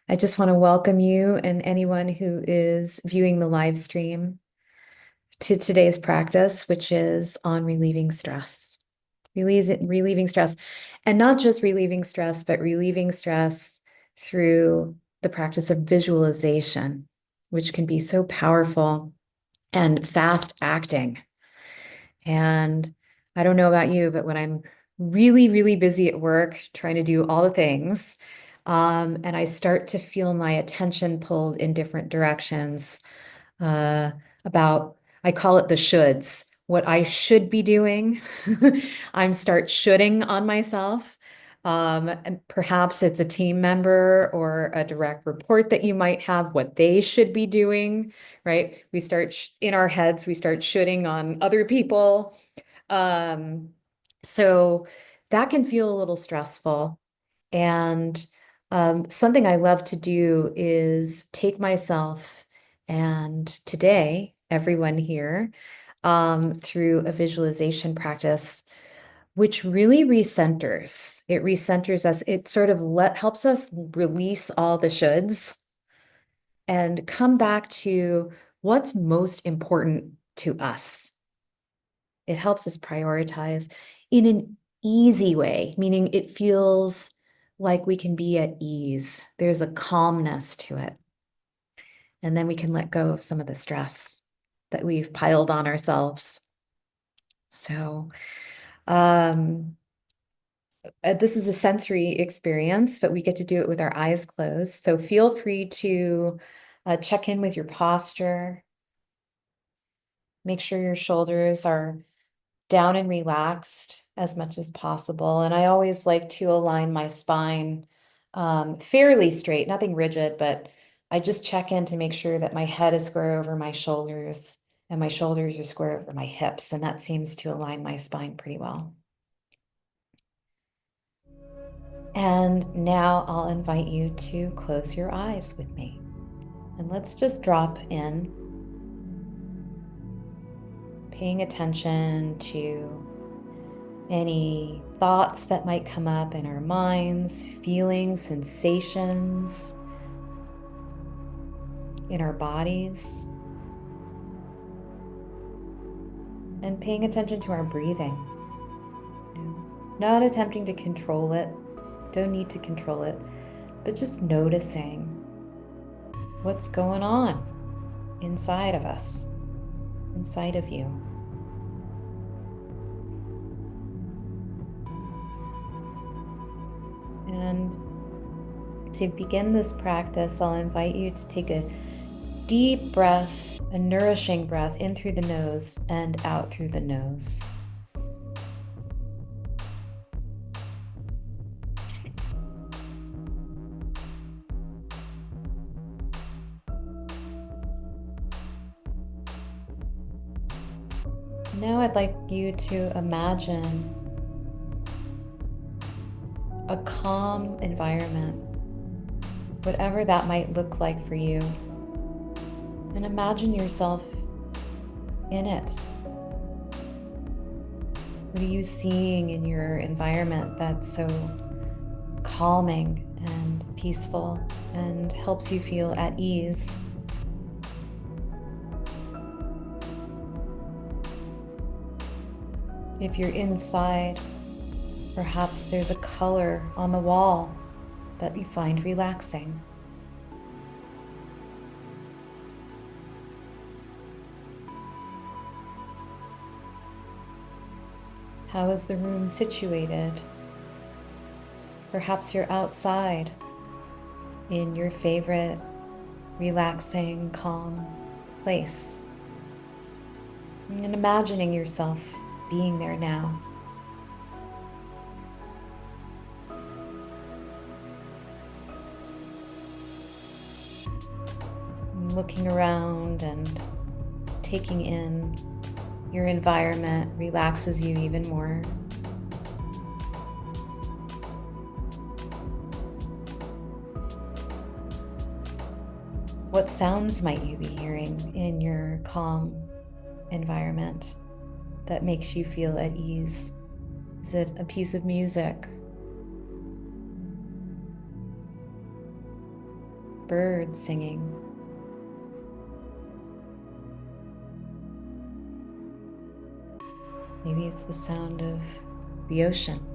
I just want to welcome you and anyone who is viewing the live stream to today's practice, which is on relieving stress. Relieving stress, and not just relieving stress, but relieving stress through the practice of visualization, which can be so powerful and fast acting. And I don't know about you, but when I'm really, really busy at work, trying to do all the things, and I start to feel my attention pulled in different directions, uh, about, I call it the shoulds, what I should be doing. I'm start shoulding on myself. And perhaps it's a team member or a direct report that you might have, what they should be doing, right? We start in our heads, we start shoulding on other people. Um, so that can feel a little stressful. And something I love to do is take myself and today, everyone here, through a visualization practice, which really recenters. It recenters us. It sort of helps us release all the shoulds and come back to what's most important to us. It helps us prioritize in an easy way, meaning it feels like we can be at ease. There's a calmness to it. And then we can let go of some of the stress that we've piled on ourselves. So, this is a sensory experience, but we get to do it with our eyes closed. So feel free to check in with your posture. Make sure your shoulders are down and relaxed as much as possible. And I always like to align my spine fairly straight, nothing rigid, but I just check in to make sure that my head is square over my shoulders and my shoulders are square over my hips. And that seems to align my spine pretty well. And now I'll invite you to close your eyes with me. And let's just drop in, paying attention to any thoughts that might come up in our minds, feelings, sensations in our bodies, and paying attention to our breathing. Not attempting to control it, don't need to control it, but just noticing what's going on inside of us, inside of you. And to begin this practice, I'll invite you to take a deep breath, a nourishing breath in through the nose and out through the nose. Now I'd like you to imagine a calm environment, whatever that might look like for you. And imagine yourself in it. What are you seeing in your environment that's so calming and peaceful and helps you feel at ease? If you're inside, perhaps there's a color on the wall that you find relaxing. How is the room situated? Perhaps you're outside in your favorite, relaxing, calm place. And imagining yourself being there now. Looking around and taking in your environment relaxes you even more. What sounds might you be hearing in your calm environment that makes you feel at ease? Is it a piece of music? bird singing. Maybe it's the sound of the ocean.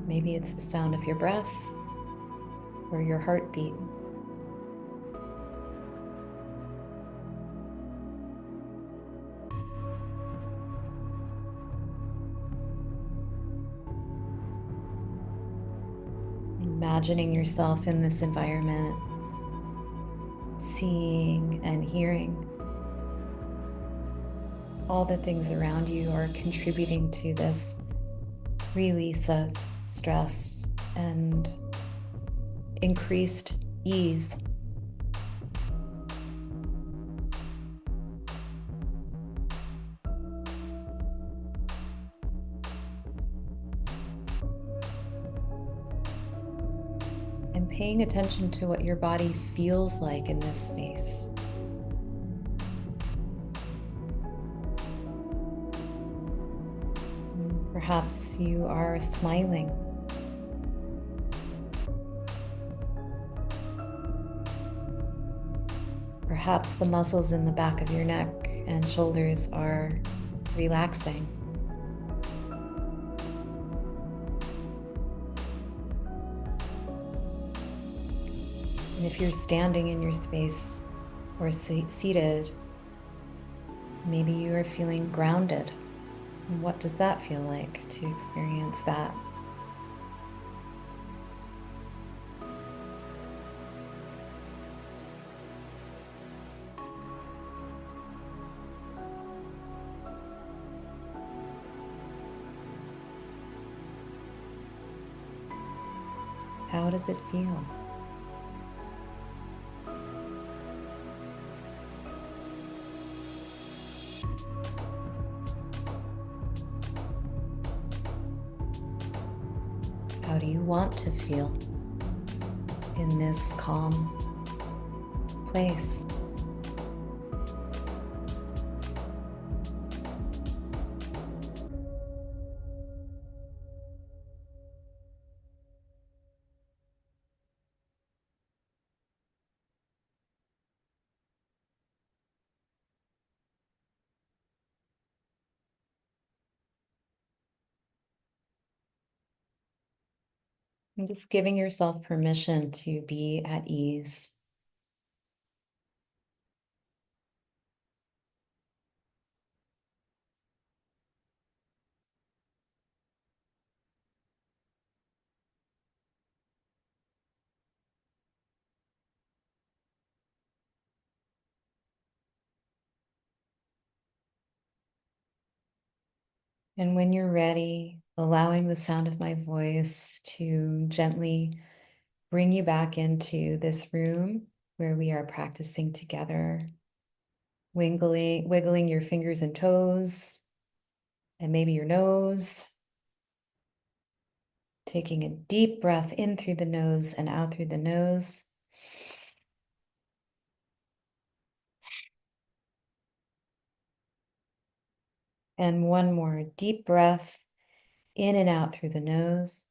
Maybe it's the sound of your breath or your heartbeat. Imagining yourself in this environment, seeing and hearing all the things around you are contributing to this release of stress and increased ease. And paying attention to what your body feels like in this space. Perhaps you are smiling. Perhaps the muscles in the back of your neck and shoulders are relaxing. And if you're standing in your space or seated, maybe you are feeling grounded. And what does that feel like to experience that? How does it feel? How do you want to feel in this calm place? And just giving yourself permission to be at ease. And when you're ready, allowing the sound of my voice to gently bring you back into this room where we are practicing together, wiggling your fingers and toes, and maybe your nose, taking a deep breath in through the nose and out through the nose. And one more deep breath in and out through the nose.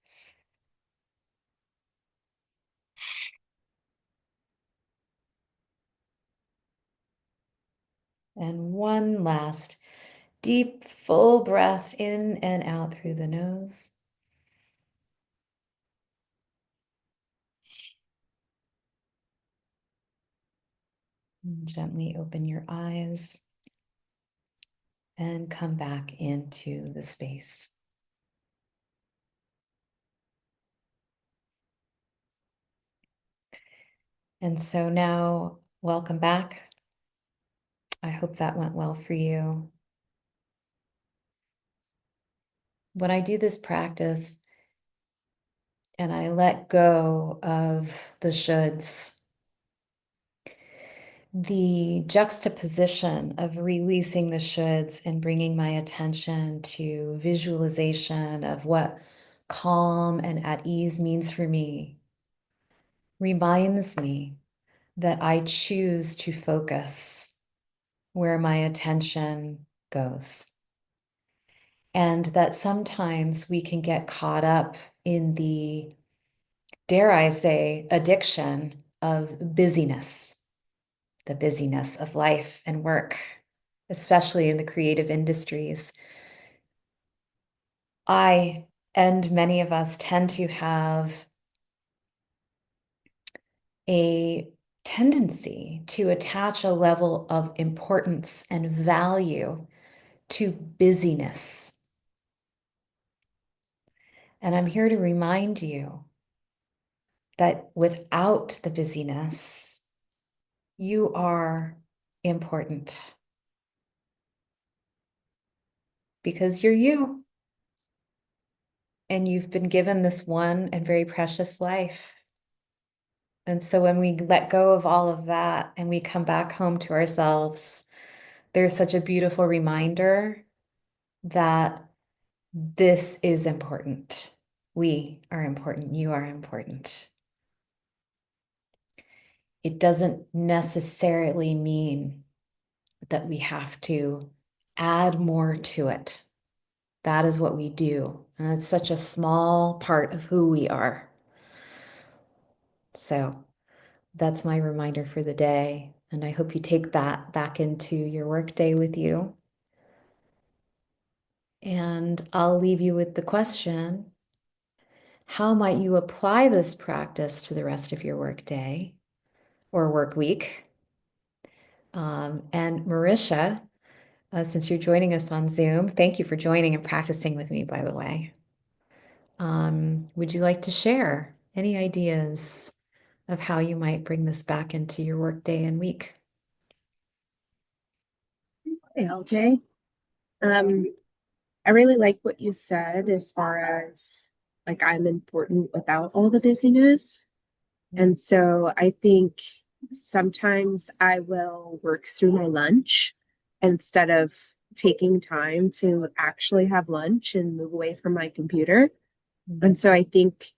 And one last deep, full breath in and out through the nose. And gently open your eyes and come back into the space. And so now, welcome back. I hope that went well for you. When I do this practice and I let go of the shoulds, the juxtaposition of releasing the shoulds and bringing my attention to visualization of what calm and at ease means for me reminds me that I choose to focus where my attention goes. And that sometimes we can get caught up in the, dare I say, addiction of busyness, the busyness of life and work, especially in the creative industries. I and many of us tend to have a tendency to attach a level of importance and value to busyness. And I'm here to remind you that without the busyness, you are important because you're you and you've been given this one and very precious life. And so when we let go of all of that and we come back home to ourselves, there's such a beautiful reminder that this is important. We are important. You are important. It doesn't necessarily mean that we have to add more to it. That is what we do. And it's such a small part of who we are. So that's my reminder for the day. And I hope you take that back into your work day with you. And I'll leave you with the question, how might you apply this practice to the rest of your work day or work week? And Marisha, since you're joining us on Zoom, thank you for joining and practicing with me, by the way. Would you like to share any ideas of how you might bring this back into your work day and week? Hey, LJ. Um, I really like what you said as far as like I'm important without all the busyness. And so I think sometimes I will work through my lunch instead of taking time to actually have lunch and move away from my computer. And so I think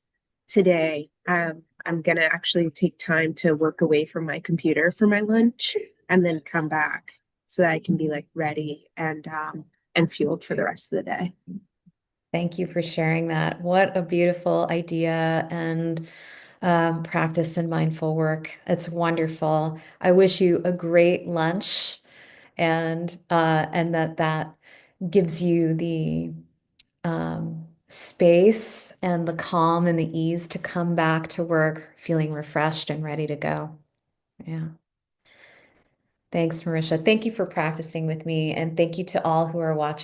today I'm gonna actually take time to work away from my computer for my lunch and then come back so that I can be like ready and fueled for the rest of the day. Thank you for sharing that. What a beautiful idea and practice in mindful work. It's wonderful. I wish you a great lunch and that gives you the space and the calm and the ease to come back to work feeling refreshed and ready to go. Yeah. Thanks, Marisha. Thank you for practicing with me, and thank you to all who are watching.